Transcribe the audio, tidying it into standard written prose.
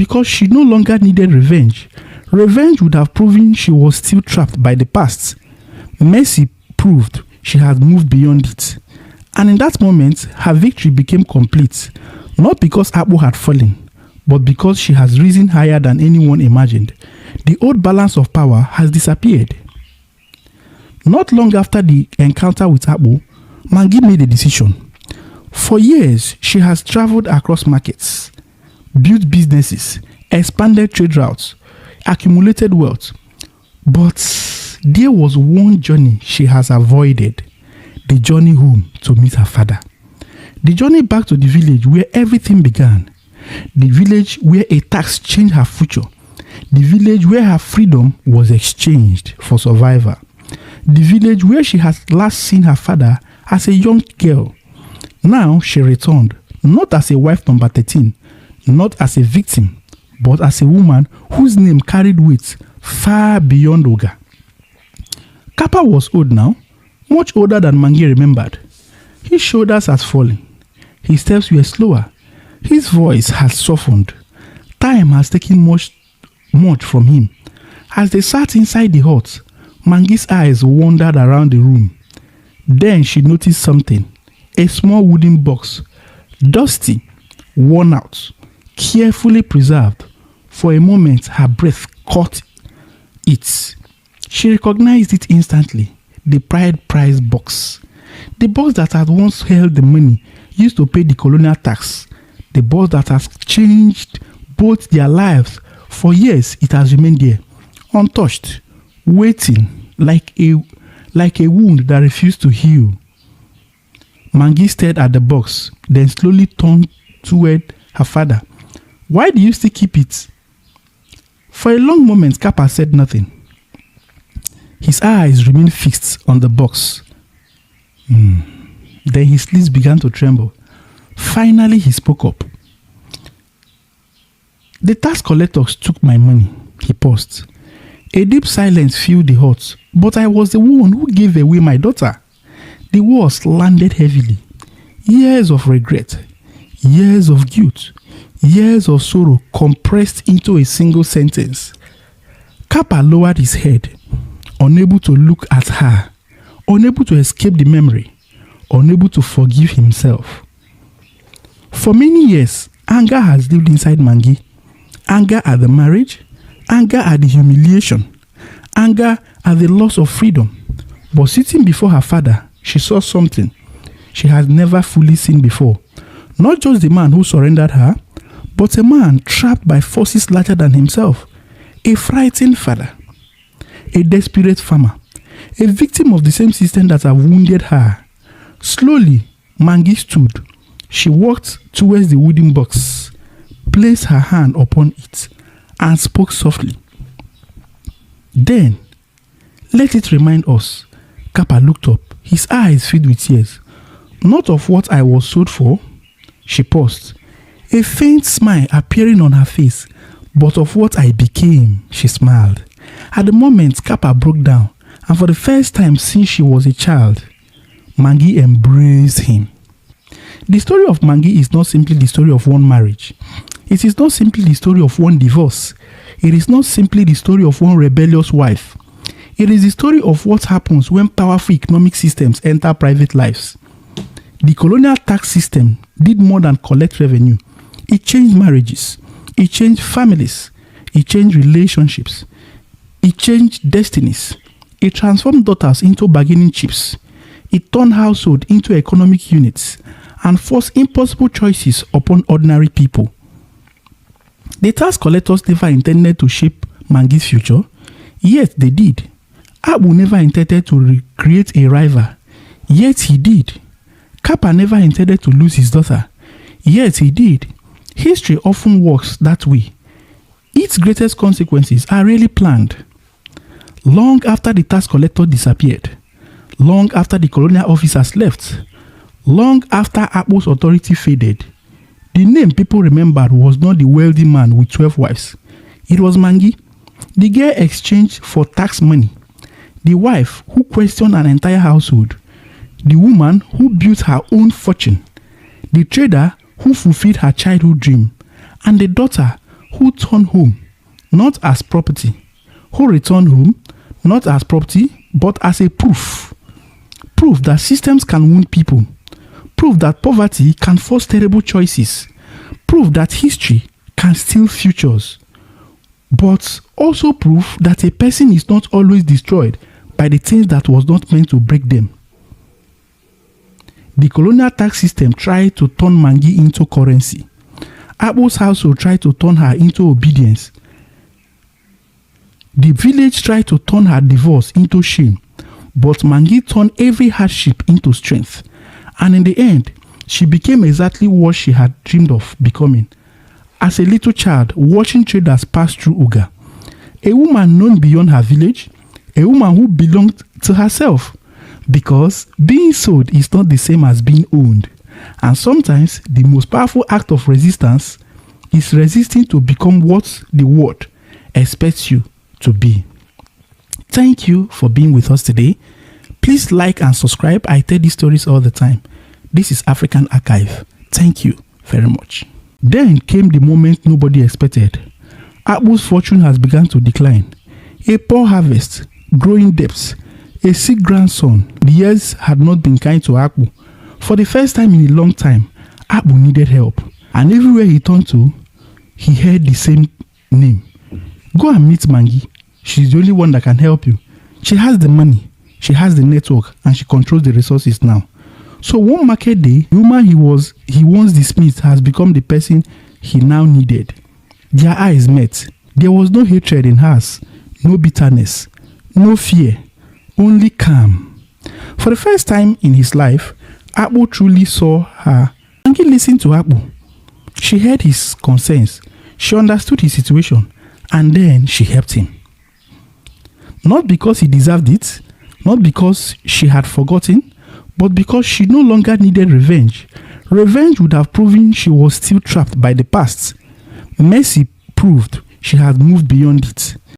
because she no longer needed revenge. Revenge would have proven she was still trapped by the past. Mercy proved she had moved beyond it. And in that moment, her victory became complete, not because Akpo had fallen, but because she has risen higher than anyone imagined. The old balance of power has disappeared. Not long after the encounter with Akpo, Mangi made a decision. For years, she has traveled across markets, built businesses, expanded trade routes, accumulated wealth. But there was one journey she has avoided, the journey home to meet her father. The journey back to the village where everything began. The village where a tax changed her future. The village where her freedom was exchanged for survival. The village where she had last seen her father as a young girl. Now she returned, not as a wife number 13, not as a victim, but as a woman whose name carried weight far beyond Oga. Kappa was old now, much older than Mangi remembered. His shoulders had fallen. His steps were slower. His voice had softened. Time has taken much from him. As they sat inside the hut, Mangi's eyes wandered around the room. Then she noticed something. A small wooden box, dusty, worn out, carefully preserved. For a moment, her breath caught it. She recognized it instantly. The Pride Prize box. The box that had once held the money used to pay the colonial tax. The box that has changed both their lives. For years, it has remained there, untouched, waiting like a wound that refused to heal. Mangi stared at the box, then slowly turned toward her father. Why do you still keep it? For a long moment, Kappa said nothing. His eyes remained fixed on the box. Then his lips began to tremble. Finally, he spoke up. The tax collectors took my money. He paused. A deep silence filled the hut, but I was the one who gave away my daughter. The words landed heavily. Years of regret, years of guilt, years of sorrow compressed into a single sentence. Kappa lowered his head, unable to look at her, unable to escape the memory, unable to forgive himself. For many years, anger has lived inside Mangi. Anger at the marriage, anger at the humiliation, anger at the loss of freedom. But sitting before her father, she saw something she had never fully seen before. Not just the man who surrendered her, but a man trapped by forces larger than himself. A frightened father, a desperate farmer, a victim of the same system that had wounded her. Slowly, Mangi stood. She walked towards the wooden box, placed her hand upon it, and spoke softly. Then, let it remind us. Kappa looked up, his eyes filled with tears. Not of what I was sold for. She paused, a faint smile appearing on her face. But of what I became, she smiled. At the moment, Kappa broke down, and for the first time since she was a child, Mangi embraced him. The story of Mangi is not simply the story of one marriage. It is not simply the story of one divorce. It is not simply the story of one rebellious wife. It is the story of what happens when powerful economic systems enter private lives. The colonial tax system did more than collect revenue. It changed marriages. It changed families. It changed relationships. It changed destinies. It transformed daughters into bargaining chips. It turned households into economic units and forced impossible choices upon ordinary people. The tax collectors never intended to shape Mangi's future, yet they did. Abu never intended to create a rival, yet he did. Kappa never intended to lose his daughter, yet he did. History often works that way. Its greatest consequences are rarely planned. Long after the tax collector disappeared, long after the colonial officers left, long after Akpo's authority faded, the name people remembered was not the wealthy man with 12 wives. It was Mangi, the girl exchanged for tax money, the wife who questioned an entire household, the woman who built her own fortune, the trader who fulfilled her childhood dream, and the daughter who turned home not as property, who returned home not as property but as a proof. Proof that systems can wound people. Proof that poverty can force terrible choices. Proof that history can steal futures. But also proof that a person is not always destroyed by the things that was not meant to break them. The colonial tax system tried to turn Mangi into currency. Akpo's household tried to turn her into obedience. The village tried to turn her divorce into shame. But Mangi turned every hardship into strength. And in the end, she became exactly what she had dreamed of becoming. As a little child, watching traders pass through Uga. A woman known beyond her village. A woman who belonged to herself. Because being sold is not the same as being owned. And sometimes the most powerful act of resistance is resisting to become what the world expects you to be. Thank you for being with us today. Please like and subscribe. I tell these stories all the time. This is African Archive. Thank you very much. Then came the moment nobody expected. Akpo's fortune has begun to decline. A poor harvest, growing debts, a sick grandson. The years had not been kind to Akpo. For the first time in a long time, Akpo needed help. And everywhere he turned to, he heard the same name. Go and meet Mangi. She's the only one that can help you. She has the money, she has the network, and she controls the resources now. So one market day, the woman he once dismissed has become the person he now needed. Their eyes met. There was no hatred in hers, no bitterness, no fear, only calm. For the first time in his life, Akpo truly saw her. Mangi listened to Akpo. She heard his concerns. She understood his situation. And then she helped him. Not because he deserved it, not because she had forgotten, but because she no longer needed revenge. Revenge would have proven she was still trapped by the past. Mercy proved she had moved beyond it.